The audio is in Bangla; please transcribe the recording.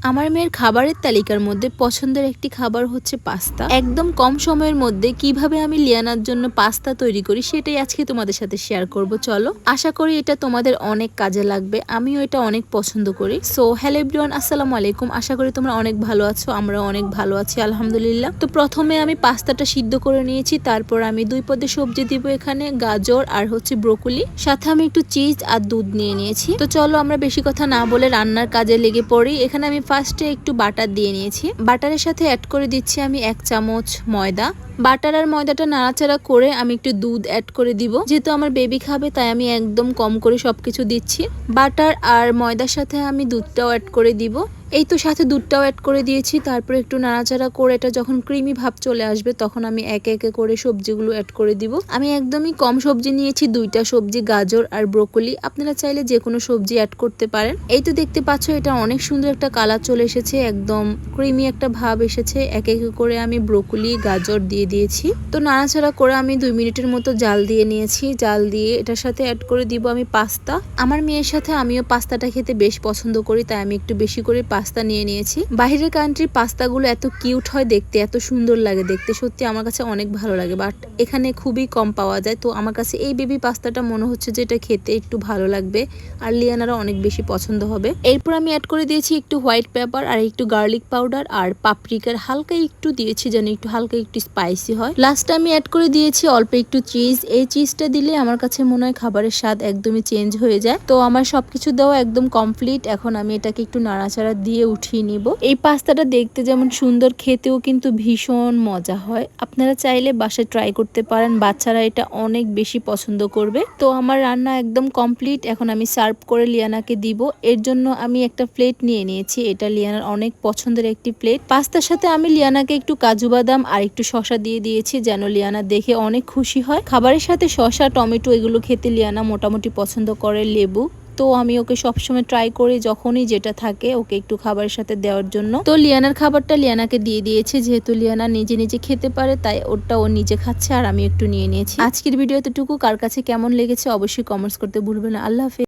আমার মেয়ের খাবারের তালিকার মধ্যে পছন্দের একটি খাবার হচ্ছে পাস্তা। একদম কম সময়ের মধ্যে কিভাবে আমি লিয়ানার জন্য পাস্তা তৈরি করি সেটাই আজকে তোমাদের সাথে শেয়ার করব। চলো, আশা করি এটা তোমাদের অনেক কাজে লাগবে। আমিও এটা অনেক পছন্দ করি। সো হ্যালো এভরিওয়ান, আসসালামু আলাইকুম। আশা করি তোমরা অনেক ভালো আছো, আমরা অনেক ভালো আছি আলহামদুলিল্লাহ। তো প্রথমে আমি পাস্তাটা সিদ্ধ করে নিয়েছি, তারপর আমি 2 পদের সবজি দিব, এখানে গাজর আর হচ্ছে ব্রোকলি, সাথে আমি একটু চিজ আর দুধ নিয়ে নিয়েছি। তো চলো আমরা বেশি কথা না বলে রান্নার কাজে লেগে পড়ি। এখানে আমি ফার্স্টে একটু বাটার দিয়ে নিয়েছি। বাটারের সাথে অ্যাড করে দিচ্ছি আমি 1 চামচ ময়দা। বাটার আর ময়দাটা নাড়াচাড়া করে আমি একটু দুধ অ্যাড করে দিব। যেহেতু আমার বেবি খাবে তাই আমি একদম কম করে সবকিছু দিচ্ছি। বাটার আর ময়দার সাথে আমি দুধটাও অ্যাড করে দিব। এই তো সাথে দুধটাও অ্যাড করে দিয়েছি। তারপর একটু নাড়াচাড়া করে এটা যখন ক্রিমি ভাব চলে আসবে তখন আমি একে একে করে সবজিগুলো অ্যাড করে দিব। আমি একদমই কম সবজি নিয়েছি, 2টা সবজি, গাজর আর ব্রোকলি। আপনারা চাইলে যে কোনো সবজি অ্যাড করতে পারেন। এই তো দেখতে পাচ্ছ এটা অনেক সুন্দর একটা কালার চলে এসেছে, একদম ক্রিমি একটা ভাব এসেছে। একে একে করে আমি ব্রোকলি, গাজর দিয়ে দিয়েছি। তো নাড়াচাড়া করে আমি 2 মিনিটের মতো জাল দিয়ে নিয়েছি। জাল দিয়ে এটার সাথে অ্যাড করে দিব আমি পাস্তা। আমার মেয়ের সাথে আমিও পাস্তাটা খেতে বেশ পছন্দ করি, তাই আমি একটু বেশি করে পাস্তা নিয়ে নিয়েছি। বাইরের কান্ট্রির পাস্তাগুলো এত কিউট হয় দেখতে, এত সুন্দর লাগে দেখতে, সত্যি আমার কাছে অনেক ভালো লাগে। বাট এখানে খুবই কম পাওয়া যায়। তো আমার কাছে এই বেবি পাস্তাটা মনে হচ্ছে যে এটা খেতে একটু ভালো লাগবে আর লিয়ানারও অনেক বেশি পছন্দ হবে। এরপর আমি অ্যাড করে দিয়েছি একটু হোয়াইট পেপার আর একটু গার্লিক পাউডার আর পাপরিকার হালকা একটু দিয়েছি যেন একটু হালকা একটু স্পাইসি হয়। লাস্টে আমি অ্যাড করে দিয়েছি অল্প একটু চিজ। এই চিজটা দিলে আমার কাছে মনে হয় খাবারের স্বাদ একদমই চেঞ্জ হয়ে যায়। তো আমার সবকিছু দেওয়া একদম কমপ্লিট। এখন আমি এটাকে একটু নাড়াচাড়া দিয়ে উঠিয়ে নিব। এই পাস্তাটা দেখতে যেমন সুন্দর, খেতেও কিন্তু ভীষণ মজা হয়। আপনারা চাইলে বাসায় ট্রাই করতে পারেন, বাচ্চারা এটা অনেক বেশি পছন্দ করবে। তো আমার রান্না একদম কমপ্লিট। এখন আমি সার্ভ করে লিয়ানাকে দিব। এর জন্য আমি একটা প্লেট নিয়ে নিয়েছি। এটা লিয়ানার অনেক পছন্দের একটি প্লেট। পাস্তার সাথে আমি লিয়ানাকে একটু কাজু বাদাম আর একটু শসা দিয়ে দিয়েছি যেন লিয়ানা দেখে অনেক খুশি হয়। খাবারের সাথে শসা, টমেটো এগুলো খেতে লিয়ানা মোটামুটি পছন্দ করে, লেবু। তো আমি ওকে সবসময় ট্রাই করি যখনই যেটা থাকে ওকে একটু খাবারের সাথে দেওয়ার জন্য। তো লিয়ানার খাবারটা লিয়ানাকে দিয়ে দিয়েছে, যেহেতু লিয়ানা নিজে নিজে খেতে পারে তাই ওটা ও নিজে খাচ্ছে আর আমি একটু নিয়ে নিয়েছি। আজকের ভিডিও এতটুকু। কার কাছে কেমন লেগেছে অবশ্যই কমেন্টস করতে ভুলবেন না। আল্লাহ হাফেজ।